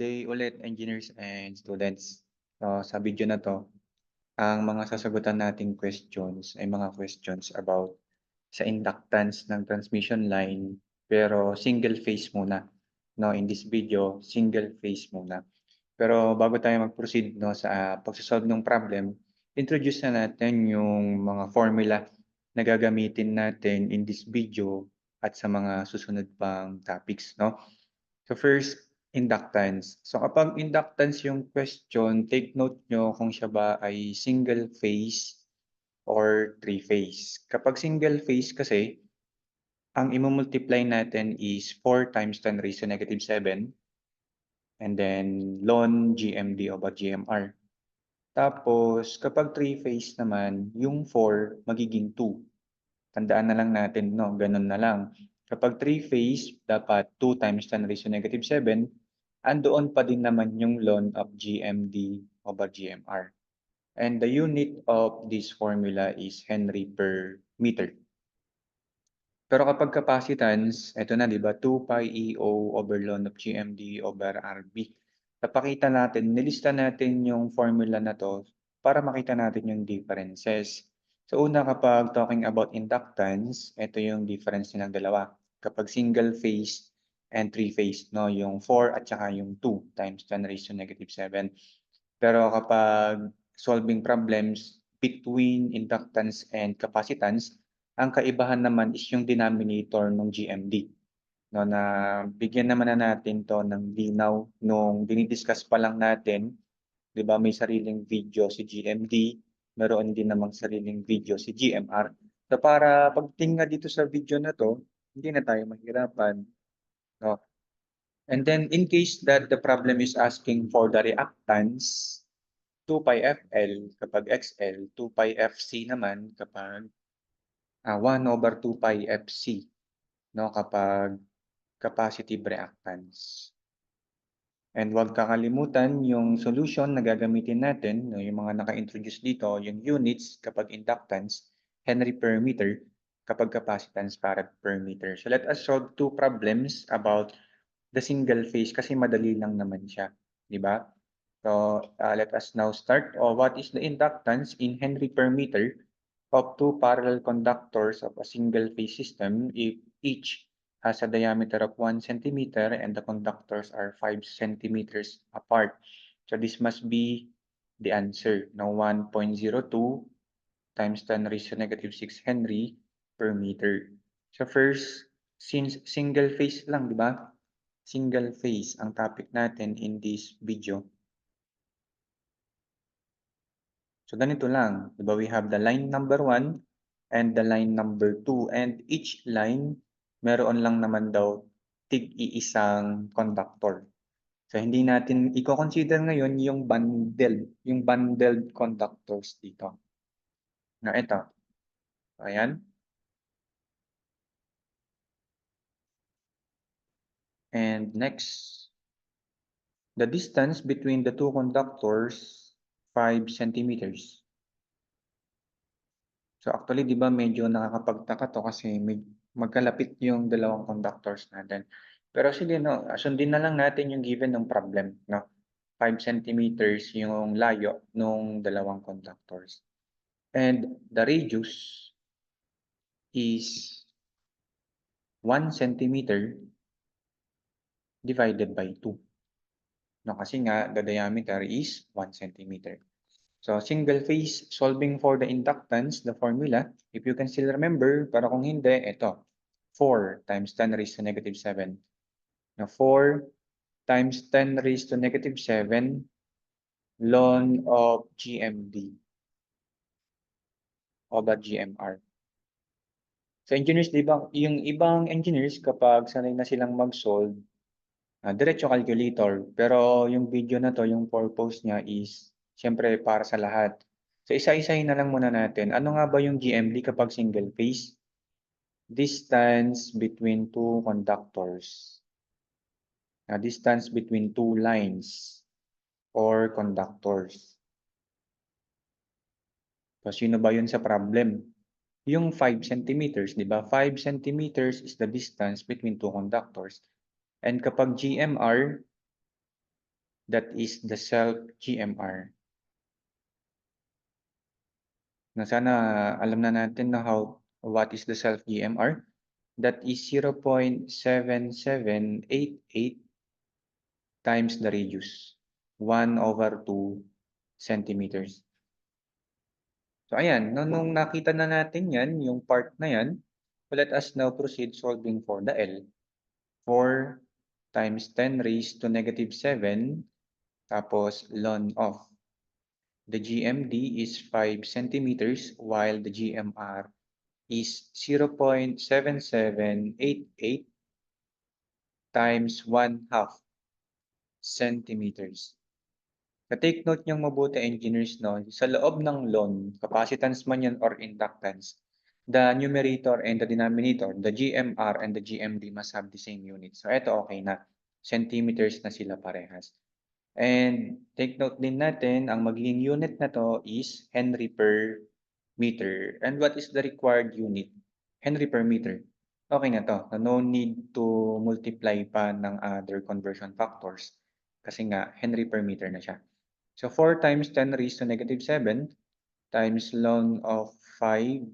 Day ulit engineers and students. Sa video na 'to, ang mga sasagutan nating questions ay mga questions about sa inductance ng transmission line, pero single phase muna, 'no. In this video, single phase muna. Pero bago tayo mag-proceed 'no, sa pagso-solve ng problem, introduce na natin yung mga formula na gagamitin natin in this video at sa mga susunod pang topics 'no. So first, inductance. So kapag inductance yung question, take note nyo kung siya ba ay single phase or three phase. Kapag single phase kasi, ang imumultiply natin is 4 times 10 raised to negative 7 and then ln GMD over GMR. Tapos kapag three phase naman, yung 4 magiging 2. Tandaan na lang natin, no? Ganun na lang. Kapag three-phase, dapat 2 times 10 raised to negative 7, andoon pa din naman yung ln of GMD over GMR. And the unit of this formula is Henry per meter. Pero kapag capacitance, ito na, di ba? 2 pi EO over ln of GMD over RB. Napakita natin, nilista natin yung formula na to para makita natin yung differences. So una, kapag talking about inductance, ito yung difference nilang dalawa. Kapag single phase and three phase, no? Yung 4 at saka yung 2 times 10 raised to negative 7. Pero kapag solving problems between inductance and capacitance, ang kaibahan naman is yung denominator ng GMD. No, na bigyan naman na natin to ng linaw nung dinidiscuss pa lang natin, 'di ba? May sariling video si GMD, meron din namang sariling video si GMR. So para pagtingin nga dito sa video na to, hindi na tayo mahirapan, no? And then in case that the problem is asking for the reactance, 2 pi FL kapag XL, 2 pi FC naman kapag 1 over 2 pi FC, no, kapag capacitive reactance. And huwag kakalimutan yung solution na gagamitin natin, no, yung mga naka-introduce dito, yung units kapag inductance, Henry per meter, kapag capacitance farad per meter. So let us solve two problems about the single phase kasi madali lang naman siya, di ba? So let us now start. What is the inductance in Henry per meter of two parallel conductors of a single phase system if each has a diameter of 1 centimeter and the conductors are 5 centimeters apart? So this must be the answer. Now 1.02 times 10 raised to negative 6 Henry per meter. So first, since single phase lang, di ba? Single phase ang topic natin in this video. So ganito lang, di ba? We have the line number 1 and the line number 2 and each line meron lang naman daw tig-iisang conductor. So hindi natin i-consider ngayon yung bundled conductors dito. Na ito. Ayan. And next, the distance between the two conductors 5 centimeters. So actually, di ba medyo nakakapagtaka to kasi magkalapit yung dalawang conductors natin. Pero sige, no, sundin na lang natin yung given ng problem, no? 5 centimeters yung layo ng dalawang conductors. And the radius is 1 centimeter divided by 2. No, kasi nga, the diameter is 1 centimeter. So, single phase, solving for the inductance, the formula, if you can still remember, pero kung hindi, ito, 4 times 10 raised to negative 7. Now, 4 times 10 raised to negative 7 ln of GMD over GMR. So, engineers, di ba, yung ibang engineers, kapag sanay na silang mag-solve, diretso calculator. Pero yung video na to, yung purpose niya is, siyempre, para sa lahat. So, isa-isahin na lang muna natin. Ano nga ba yung GMD kapag single phase? Distance between two conductors. Distance between two lines or conductors. So, sino ba yun sa problem? Yung 5 centimeters, di ba? 5 centimeters is the distance between two conductors. And kapag GMR, that is the self-GMR. Na sana alam na natin na what is the self-GMR. That is 0.7788 times the radius, 1/2 centimeters. So ayan, nung nakita na natin yan, yung part na yan, let us now proceed solving for the L. 4 times 10 raised to -7, tapos ln of. The GMD is 5 centimeters while the GMR is 0.7788 times 1/2 centimeters. Take note niyong mabuti, engineers, no? Sa loob ng ln, capacitance man yan or inductance, the numerator and the denominator, the GMR and the GMD must have the same unit. So ito okay na. Centimeters na sila parehas. And take note din natin, ang magiging unit na to is Henry per meter. And what is the required unit? Henry per meter. Okay na to. No need to multiply pa ng other conversion factors. Kasi nga, Henry per meter na siya. So 4 times 10 raised to -7 times ln of 5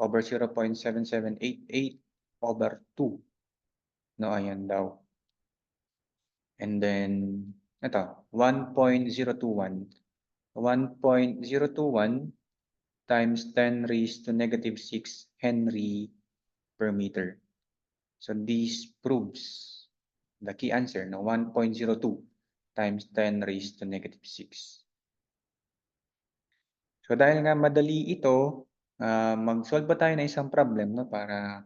over 0.7788 over 2. No, ayan daw. And then, ito, 1.021. 1.021 times 10 raised to -6 Henry per meter. So this proves the key answer na 1.02 times 10 raised to -6. So dahil nga madali ito, mag-solve ba tayo ng isang problem, no, para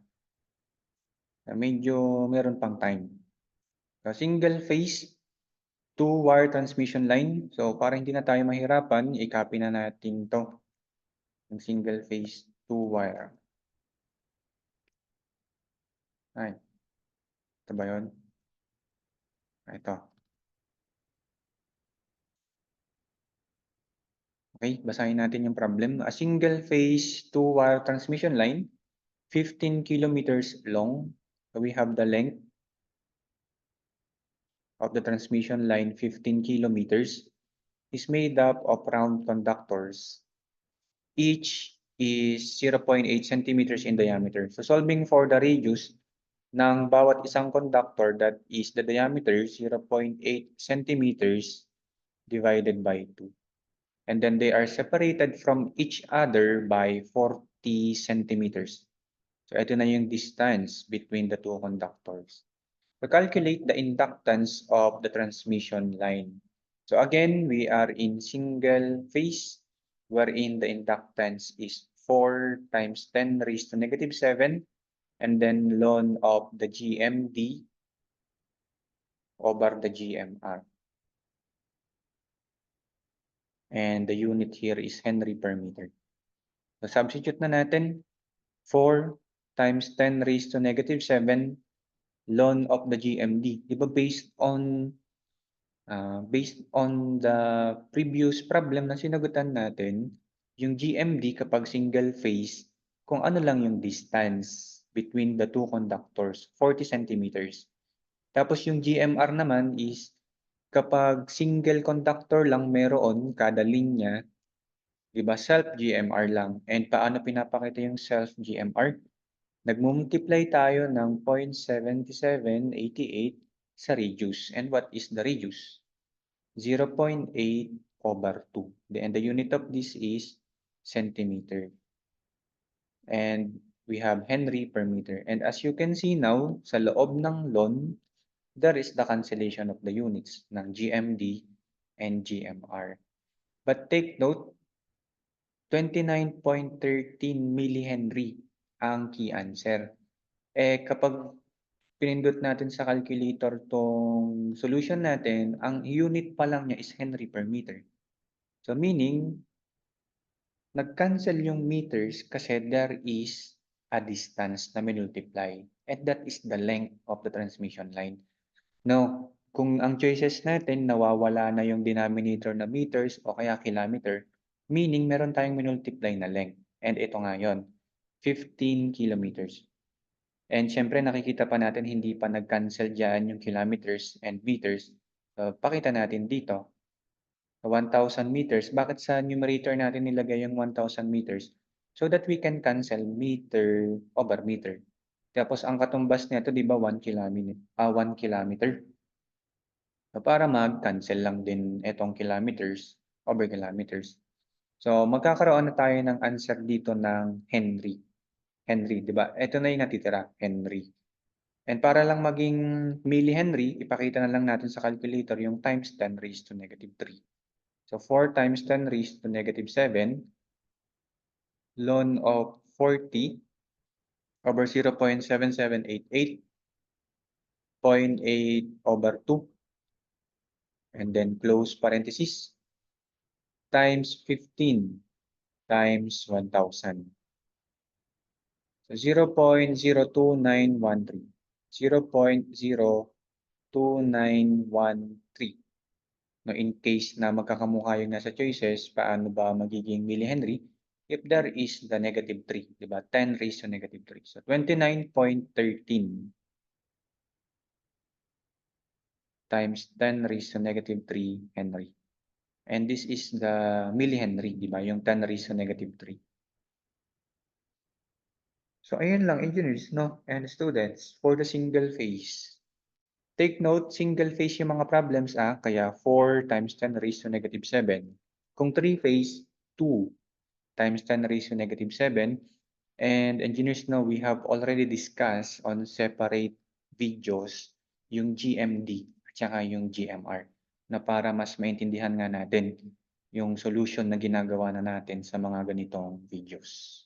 medyo meron pang time. So single phase 2-wire transmission line. So para hindi na tayo mahirapan, i-copy na natin 'to. Yung single phase 2-wire. Ay, ito ba yun? Ito. Okay, basahin natin yung problem. A single phase 2-wire transmission line, 15 kilometers long. So we have the length of the transmission line, 15 kilometers, is made up of round conductors. Each is 0.8 centimeters in diameter. So solving for the radius ng bawat isang conductor, that is the diameter 0.8 centimeters divided by 2. And then they are separated from each other by 40 centimeters. So ito na yung distance between the two conductors. So calculate the inductance of the transmission line. So again, we are in single phase wherein the inductance is 4 times 10 raised to -7 and then ln of the GMD over the GMR. And the unit here is Henry per meter. So substitute na natin 4 times 10 raised to -7 ln of the GMD. Di ba based on the previous problem na sinagutan natin, yung GMD kapag single phase, kung ano lang yung distance between the two conductors, 40 centimeters. Tapos yung GMR naman is kapag single conductor lang meron kada linya, di ba, self-GMR lang. And paano pinapakita yung self-GMR? Nagmumultiply tayo ng 0.7788 sa radius. And what is the radius? 0.8 over 2. And the unit of this is centimeter. And we have Henry per meter. And as you can see now, sa loob ng ln, there is the cancellation of the units ng GMD and GMR. But take note, 29.13 millihenry ang key answer. Kapag pinindot natin sa calculator tong solution natin, ang unit pa lang niya is Henry per meter. So meaning, nag-cancel yung meters kasi there is a distance na minultiply. And that is the length of the transmission line. Now, kung ang choices natin nawawala na yung denominator na meters o kaya kilometer, meaning meron tayong minultiply na length. And ito nga yun, 15 kilometers. And syempre nakikita pa natin hindi pa nag-cancel dyan yung kilometers and meters. Pakita natin dito, 1,000 meters. Bakit sa numerator natin nilagay yung 1,000 meters? So that we can cancel meter over meter. Tapos ang katumbas nito 'di ba 1 kilometer. So para mag-cancel lang din itong kilometers over kilometers. So magkakaroon na tayo ng answer dito ng Henry. Henry, 'di ba? Ito na yung natitira, Henry. And para lang maging millihenry, ipakita na lang natin sa calculator yung times 10 raised to negative 3. So 4 times 10 raised to negative 7, ln of 40 over 0.7788, 0.8 over 2, and then close parenthesis, times 15 times 1,000. So 0.02913. 0.02913. No, in case na magkakamukha yung nasa choices, paano ba magiging millihenry? If there is the negative 3, di ba? 10 raised to negative 3. So 29.13 times 10 raised to negative 3 Henry. And this is the millihenry, di ba? Yung 10 raised to negative 3. So ayun lang, engineers, no? And students, for the single phase. Take note, single phase yung mga problems, kaya 4 times 10 raised to negative 7. Kung 3 phase, 2 times 10 raised to negative 7. And engineers know we have already discussed on separate videos yung GMD at saka yung GMR na para mas maintindihan nga natin yung solution na ginagawa na natin sa mga ganitong videos.